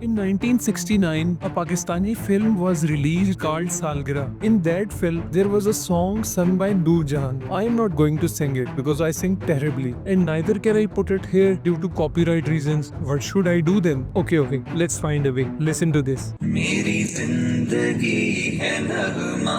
In 1969, a Pakistani film was released called Salgira. In that film, there was a song sung by Noor Jahan. I am not going to sing it because I sing terribly, and neither can I put it here due to copyright reasons. What should I do then? Okay, let's find a way. Listen to this. मेरी जिंदगी है नगमा,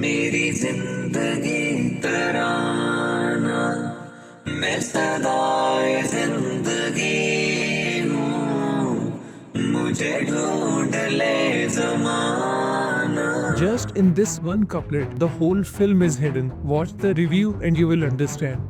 मेरी जिंदगी तराना, मैं सदाए जिंदगी हूँ, मुझे ढूंढ ले ज़माना. Just in this one couplet, the whole film is hidden. Watch the review and you will understand.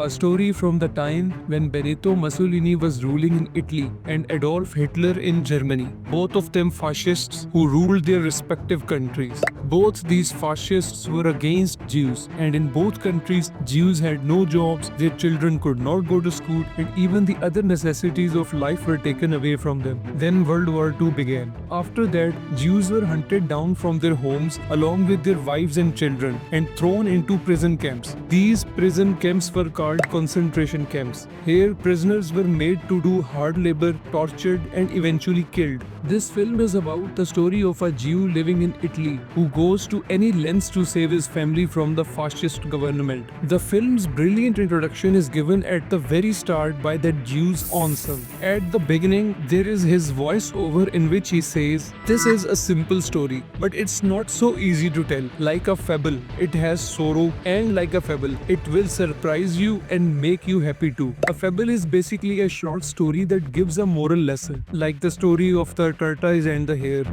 A story from the time when Benito Mussolini was ruling in Italy and Adolf Hitler in Germany, both of them fascists who ruled their respective countries. Both these fascists were against Jews, and in both countries, Jews had no jobs, their children could not go to school, and even the other necessities of life were taken away from them. Then World War II began. After that, Jews were hunted down from their homes along with their wives and children and thrown into prison camps. These prison camps were called concentration camps. Here, prisoners were made to do hard labor, tortured, and eventually killed. This film is about the story of a Jew living in Italy who goes to any lengths to save his family from the fascist government. The film's brilliant introduction is given at the very start by that Jew's own son. At the beginning, there is his voiceover in which he says, "This is a simple story, but it's not so easy to tell. Like a fable, it has sorrow, and like a fable, it will surprise you and make you happy too." A fable is basically a short story that gives a moral lesson, like the story of the tortoise and the hare.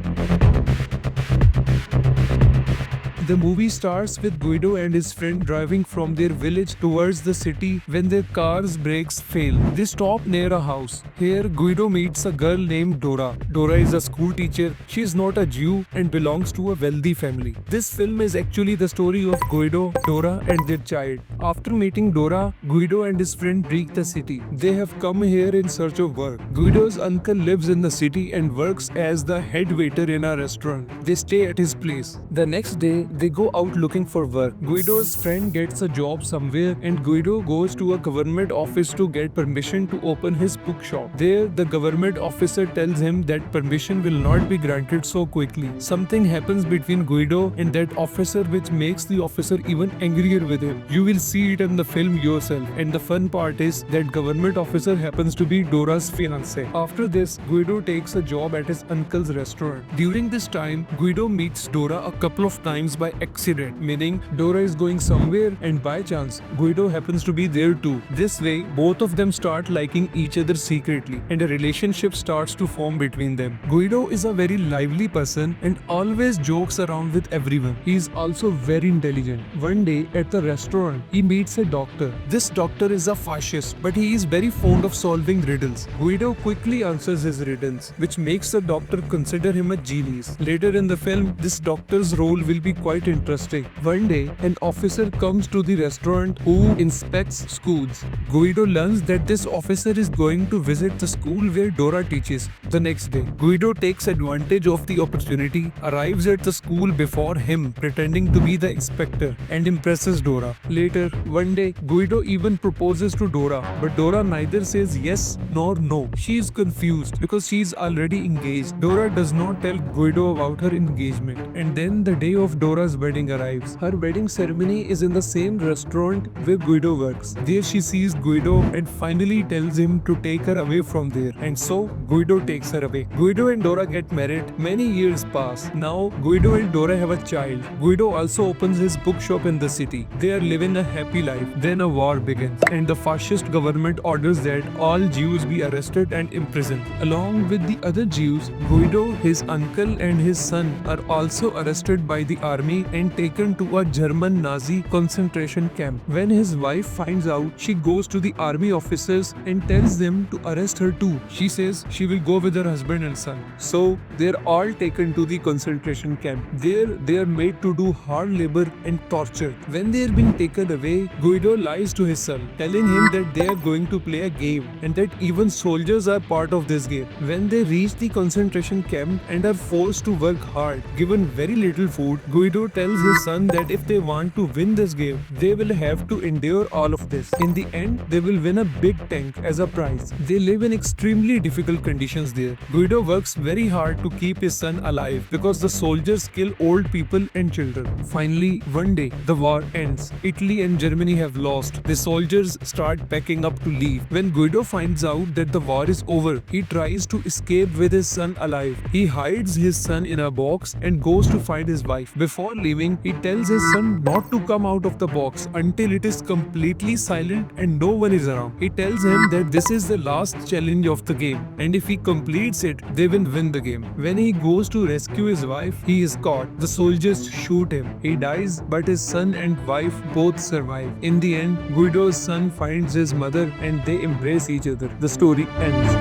The movie starts with Guido and his friend driving from their village towards the city when their car's brakes fail. They stop near a house. Here, Guido meets a girl named Dora. Dora is a school teacher. She is not a Jew and belongs to a wealthy family. This film is actually the story of Guido, Dora, and their child. After meeting Dora, Guido and his friend reach the city. They have come here in search of work. Guido's uncle lives in the city and works as the head waiter in a restaurant. They stay at his place. The next day, they go out looking for work. Guido's friend gets a job somewhere and Guido goes to a government office to get permission to open his bookshop. There, the government officer tells him that permission will not be granted so quickly. Something happens between Guido and that officer which makes the officer even angrier with him. You will see it in the film yourself, and the fun part is that government officer happens to be Dora's fiancé. After this, Guido takes a job at his uncle's restaurant. During this time, Guido meets Dora a couple of times by accident, meaning Dora is going somewhere and by chance Guido happens to be there too. This way, both of them start liking each other secretly and a relationship starts to form between them. Guido is a very lively person and always jokes around with everyone. He is also very intelligent. One day at the restaurant, he meets a doctor. This doctor is a fascist, but he is very fond of solving riddles. Guido quickly answers his riddles, which makes the doctor consider him a genius. Later in the film, this doctor's role will be quite interesting. One day, an officer comes to the restaurant who inspects schools. Guido learns that this officer is going to visit the school where Dora teaches. The next day, Guido takes advantage of the opportunity, arrives at the school before him, pretending to be the inspector, and impresses Dora. Later, one day, Guido even proposes to Dora, but Dora neither says yes nor no. She is confused because she is already engaged. Dora does not tell Guido about her engagement, and then the day of Dora's wedding arrives. Her wedding ceremony is in the same restaurant where Guido works. There she sees Guido and finally tells him to take her away from there, and so Guido takes her away. Guido and Dora get married. Many years pass. Now Guido and Dora have a child. Guido also opens his bookshop in the city. They are living a happy life. Then a war begins, and the fascist government orders that all Jews be arrested and imprisoned. Along with the other Jews, Guido, his uncle, and his son are also arrested by the army army and taken to a German Nazi concentration camp. When his wife finds out, she goes to the army officers and tells them to arrest her too. She says she will go with her husband and son. So they're all taken to the concentration camp. There they are made to do hard labor and torture. When they are being taken away, Guido lies to his son, telling him that they are going to play a game and that even soldiers are part of this game. When they reach the concentration camp and are forced to work hard, given very little food, Guido tells his son that if they want to win this game, they will have to endure all of this. In the end, they will win a big tank as a prize. They live in extremely difficult conditions there. Guido works very hard to keep his son alive because the soldiers kill old people and children. Finally, one day, the war ends. Italy and Germany have lost. The soldiers start packing up to leave. When Guido finds out that the war is over, he tries to escape with his son alive. He hides his son in a box and goes to find his wife. Before leaving, he tells his son not to come out of the box until it is completely silent and no one is around. He tells him that this is the last challenge of the game, and if he completes it, they will win the game. When he goes to rescue his wife, he is caught. The soldiers shoot him. He dies, but his son and wife both survive. In the end, Guido's son finds his mother and they embrace each other. The story ends.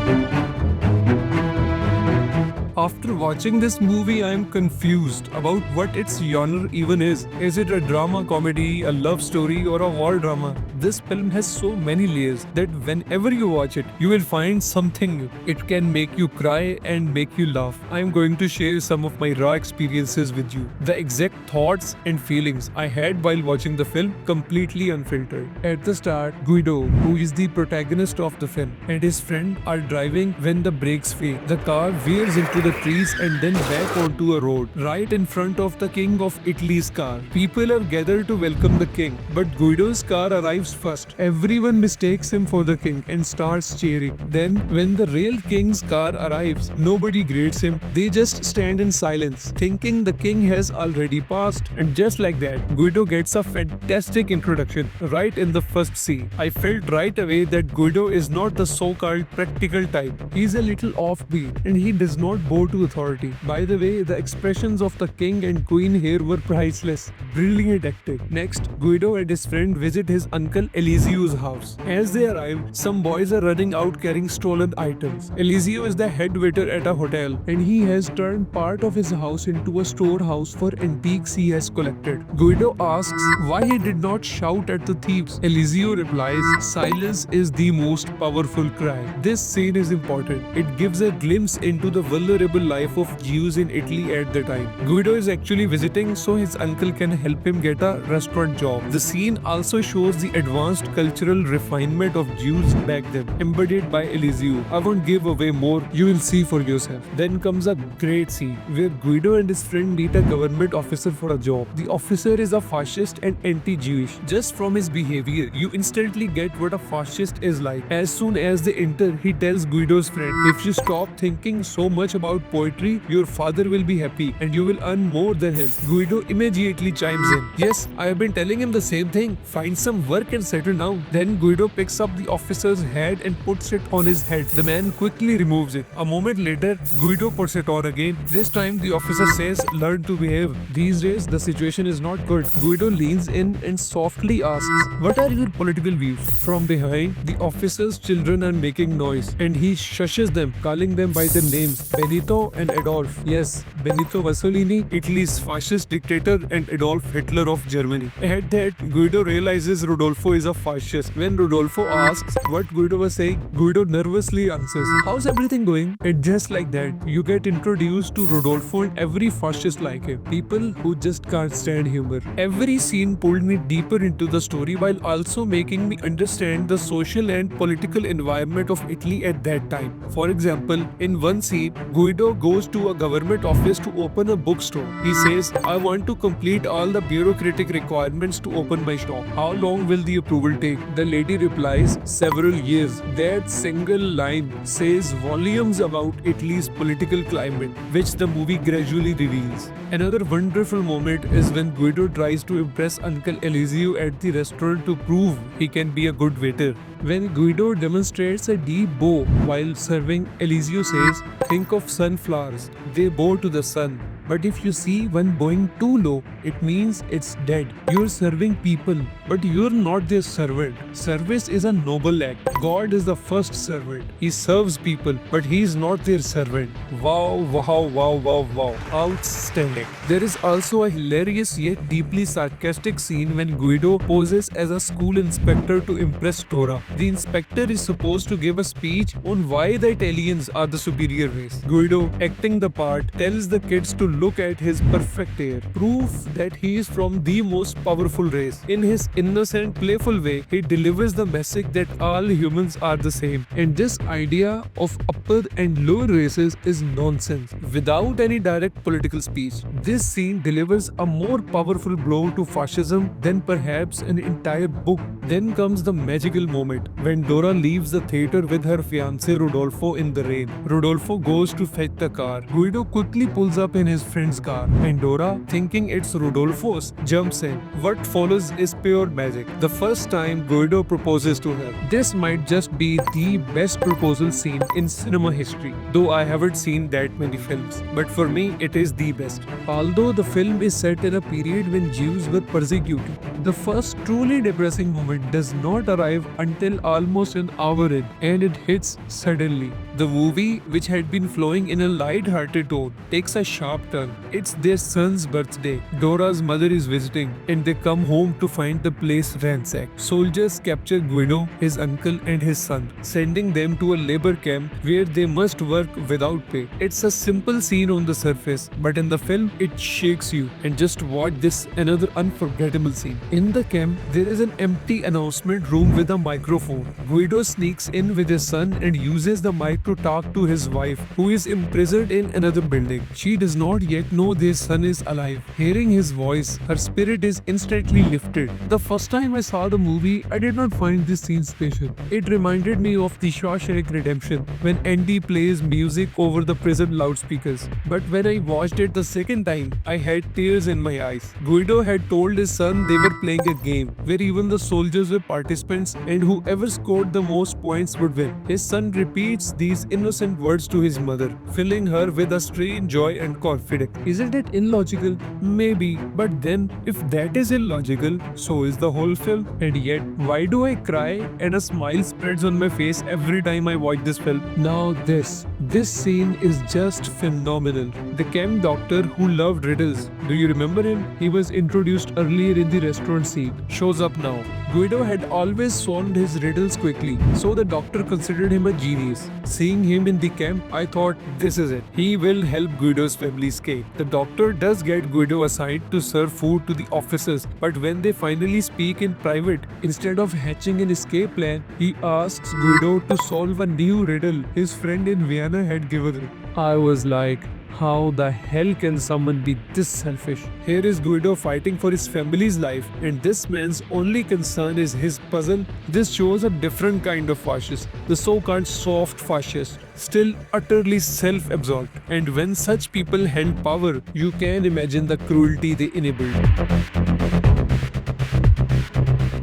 After watching this movie, I am confused about what its genre even is. Is it a drama comedy, a love story, or a war drama? This film has so many layers that whenever you watch it, you will find something new. It can make you cry and make you laugh. I am going to share some of my raw experiences with you. The exact thoughts and feelings I had while watching the film, completely unfiltered. At the start, Guido, who is the protagonist of the film, and his friend are driving when the brakes fail. The car veers into the trees and then back onto a road right in front of the king of Italy's car. People are gathered to welcome the king, but Guido's car arrives first. Everyone mistakes him for the king and starts cheering. Then, when the real king's car arrives, nobody greets him. They just stand in silence, thinking the king has already passed. And just like that, Guido gets a fantastic introduction right in the first scene. I felt right away that Guido is not the so-called practical type. He's a little offbeat and he does not bow to authority. By the way, the expressions of the king and queen here were priceless. Brilliant acting. Next, Guido and his friend visit his uncle Elisio's house. As they arrive, some boys are running out carrying stolen items. Elisio is the head waiter at a hotel and he has turned part of his house into a storehouse for antiques he has collected. Guido asks why he did not shout at the thieves. Elisio replies, "Silence is the most powerful cry." This scene is important. It gives a glimpse into the vulnerable life of Jews in Italy at the time. Guido is actually visiting so his uncle can help him get a restaurant job. The scene also shows the advanced cultural refinement of Jews back then, embodied by Elisio. I won't give away more, you will see for yourself. Then comes a great scene where Guido and his friend meet a government officer for a job. The officer is a fascist and anti-Jewish. Just from his behavior, you instantly get what a fascist is like. As soon as they enter, he tells Guido's friend, "If you stop thinking so much about poetry, your father will be happy and you will earn more than him." Guido immediately chimes in, "Yes, I have been telling him the same thing. Find some work and settle down." Then Guido picks up the officer's hat and puts it on his head. The man quickly removes it. A moment later, Guido puts it on again. This time the officer says, "Learn to behave. These days the situation is not good." Guido leans in and softly asks, "What are your political views?" From behind, the officer's children are making noise and he shushes them, calling them by their names, Benito and Adolf. Yes, Benito Mussolini, Italy's fascist dictator, and Adolf Hitler of Germany. At that, Guido realizes Rodolfo is a fascist. When Rodolfo asks what Guido was saying, Guido nervously answers, "How's everything going?" And just like that, you get introduced to Rodolfo and every fascist like him. People who just can't stand humor. Every scene pulled me deeper into the story while also making me understand the social and political environment of Italy at that time. For example, in one scene, Guido goes to a government office to open a bookstore. He says, "I want to complete all the bureaucratic requirements to open my shop. How long will the approval take?" The lady replies, "Several years." That single line says volumes about Italy's political climate, which the movie gradually reveals. Another wonderful moment is when Guido tries to impress Uncle Elisio at the restaurant to prove he can be a good waiter. When Guido demonstrates a deep bow while serving, Elisio says, "Think of sunflowers. They bow to the sun." But if you see one going too low, it means it's dead. You're serving people, but you're not their servant. Service is a noble act. God is the first servant. He serves people, but he is not their servant. Wow, wow, wow, wow, wow. Outstanding. There is also a hilarious yet deeply sarcastic scene when Guido poses as a school inspector to impress Dora. The inspector is supposed to give a speech on why the Italians are the superior race. Guido, acting the part, tells the kids to look at his perfect hair, proof that he is from the most powerful race. In his innocent, playful way, he delivers the message that all humans are the same. And this idea of upper and lower races is nonsense. Without any direct political speech, this scene delivers a more powerful blow to fascism than perhaps an entire book. Then comes the magical moment when Dora leaves the theater with her fiancé Rodolfo in the rain. Rodolfo goes to fetch the car. Guido quickly pulls up in his friend's car, and Dora, thinking it's Rodolfo's, jumps in. What follows is pure magic. The first time Guido proposes to her. This might just be the best proposal scene in cinema history, though I haven't seen that many films. But for me, it is the best. Although the film is set in a period when Jews were persecuted, the first truly depressing moment does not arrive until almost an hour in, and it hits suddenly. The movie, which had been flowing in a light-hearted tone, takes a sharp turn. It's their son's birthday. Dora's mother is visiting, and they come home to find the place ransacked. Soldiers capture Guido, his uncle, and his son, sending them to a labor camp where they must work without pay. It's a simple scene on the surface, but in the film, it shakes you. And just watch this another unforgettable scene. In the camp, there is an empty announcement room with a microphone. Guido sneaks in with his son and uses the mic to talk to his wife, who is imprisoned in another building. She does not yet know their son is alive. Hearing his voice, her spirit is instantly lifted. The first time I saw the movie, I did not find this scene special. It reminded me of The Shawshank Redemption, when Andy plays music over the prison loudspeakers. But when I watched it the second time, I had tears in my eyes. Guido had told his son they were playing a game where even the soldiers were participants and whoever scored the most points would win. His son repeats these innocent words to his mother, filling her with a strange joy and confidence. Isn't it illogical? Maybe, but then if that is illogical, so is the whole film. And yet, why do I cry and a smile spreads on my face every time I watch this film? Now this scene is just phenomenal. The camp doctor who loved riddles, do you remember him? He was introduced earlier in the restaurant scene, shows up now. Guido had always solved his riddles quickly, so the doctor considered him a genius. Seeing him in the camp, I thought, this is it. He will help Guido's family escape. The doctor does get Guido aside to serve food to the officers, but when they finally speak in private, instead of hatching an escape plan, he asks Guido to solve a new riddle his friend in Vienna had given him. I was like, how the hell can someone be this selfish? Here is Guido fighting for his family's life, and this man's only concern is his puzzle. This shows a different kind of fascist, the so-called soft fascist, still utterly self-absorbed. And when such people held power, you can imagine the cruelty they enabled.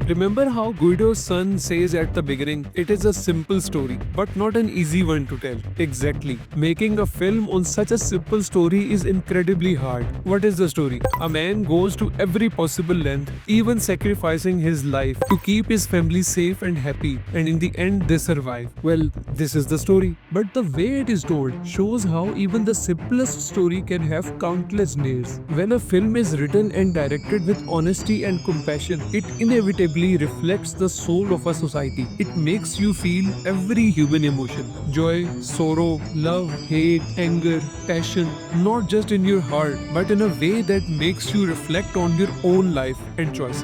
Remember how Guido's son says at the beginning, it is a simple story, but not an easy one to tell. Exactly. Making a film on such a simple story is incredibly hard. What is the story? A man goes to every possible length, even sacrificing his life, to keep his family safe and happy, and in the end they survive. Well, this is the story. But the way it is told shows how even the simplest story can have countless layers. When a film is written and directed with honesty and compassion, it inevitably reflects the soul of a society. It makes you feel every human emotion: joy, sorrow, love, hate, anger, passion, not just in your heart, but in a way that makes you reflect on your own life and choices.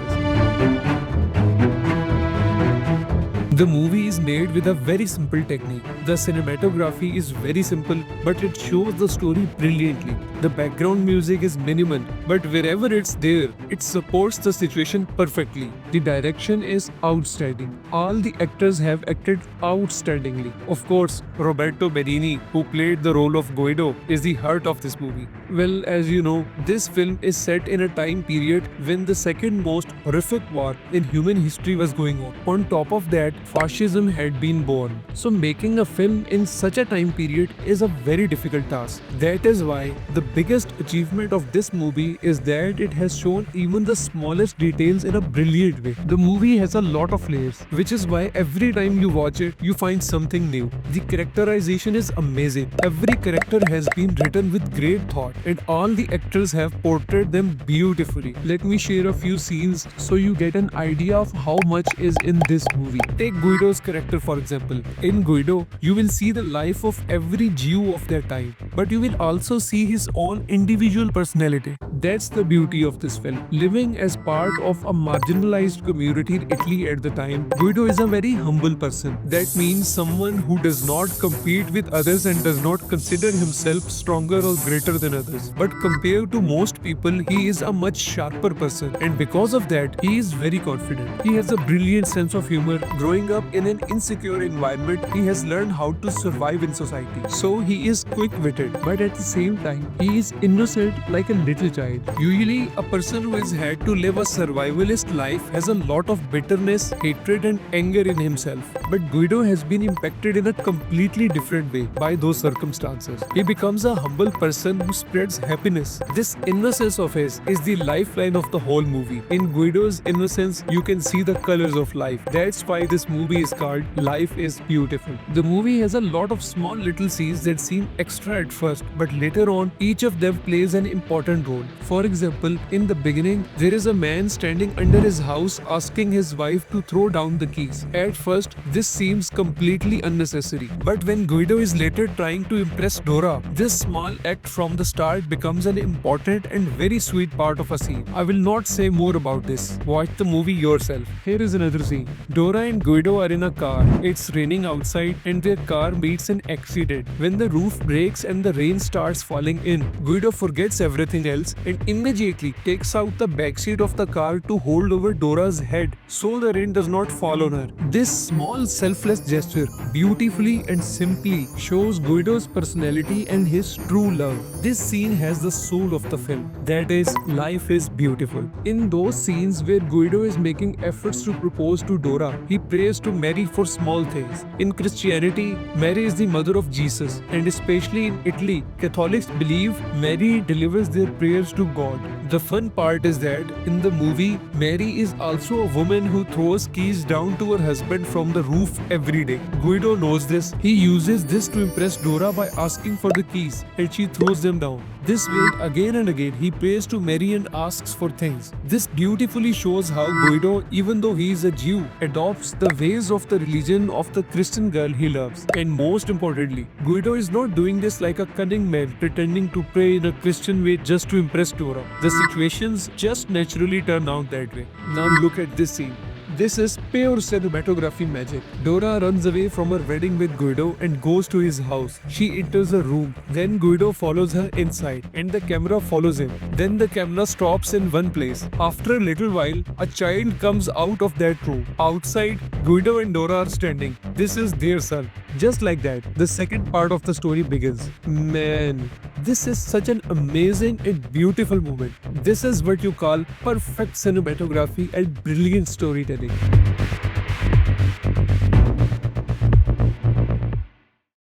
The movie is made with a very simple technique. The cinematography is very simple, but it shows the story brilliantly. The background music is minimal, but wherever it's there, it supports the situation perfectly. The direction is outstanding. All the actors have acted outstandingly. Of course, Roberto Benigni, who played the role of Guido, is the heart of this movie. Well, as you know, this film is set in a time period when the second most horrific war in human history was going on. On top of that, fascism had been born. So making a film in such a time period is a very difficult task. That is why the biggest achievement of this movie is that it has shown even the smallest details in a brilliant way. The movie has a lot of layers, which is why every time you watch it, you find something new. The characterization is amazing. Every character has been written with great thought, and all the actors have portrayed them beautifully. Let me share a few scenes so you get an idea of how much is in this movie. Take Guido's character for example. In Guido, you will see the life of every Jew of their time, but you will also see his own individual personality. That's the beauty of this film. Living as part of a marginalized community in Italy at the time, Guido is a very humble person. That means someone who does not compete with others and does not consider himself stronger or greater than others. But compared to most people, he is a much sharper person, and because of that, he is very confident. He has a brilliant sense of humor. Growing up in an insecure environment, he has learned how to survive in society. So he is quick-witted, but at the same time, he is innocent like a little child. Usually, a person who has had to live a survivalist life has a lot of bitterness, hatred, and anger in himself. But Guido has been impacted in a completely different way by those circumstances. He becomes a humble person who spreads happiness. This innocence of his is the lifeline of the whole movie. In Guido's innocence, you can see the colors of life. That's why this movie is called Life is Beautiful. The movie has a lot of small little scenes that seem extra at first, but later on, each of them plays an important role. For example, in the beginning, there is a man standing under his house asking his wife to throw down the keys. At first, this seems completely unnecessary. But when Guido is later trying to impress Dora, this small act from the start becomes an important and very sweet part of a scene. I will not say more about this. Watch the movie yourself. Here is another scene. Dora and Guido are in a car. It's raining outside and their car meets an accident. When the roof breaks and the rain starts falling in, Guido forgets everything else and immediately takes out the backseat of the car to hold over Dora's head so the rain does not fall on her. This small selfless gesture beautifully and simply shows Guido's personality and his true love. This scene has the soul of the film. That is, life is beautiful. In those scenes where Guido is making efforts to propose to Dora, he prays to Mary for small things. In Christianity, Mary is the mother of Jesus, and especially in Italy, Catholics believe Mary delivers their prayers to God. The fun part is that in the movie, Mary is also a woman who throws keys down to her husband from the roof every day. Guido knows this. He uses this to impress Dora by asking for the keys, and she throws them down. This way, again and again, he prays to Mary and asks for things. This beautifully shows how Guido, even though he is a Jew, adopts the ways of the religion of the Christian girl he loves. And most importantly, Guido is not doing this like a cunning man pretending to pray in a Christian way just to impress Dora. The situations just naturally turn out that way. Now look at this scene. This is pure cinematography magic. Dora runs away from her wedding with Guido and goes to his house. She enters a room. Then Guido follows her inside and the camera follows him. Then the camera stops in one place. After a little while, a child comes out of that room. Outside, Guido and Dora are standing. This is their son. Just like that, the second part of the story begins. Man, this is such an amazing and beautiful moment. This is what you call perfect cinematography and brilliant storytelling.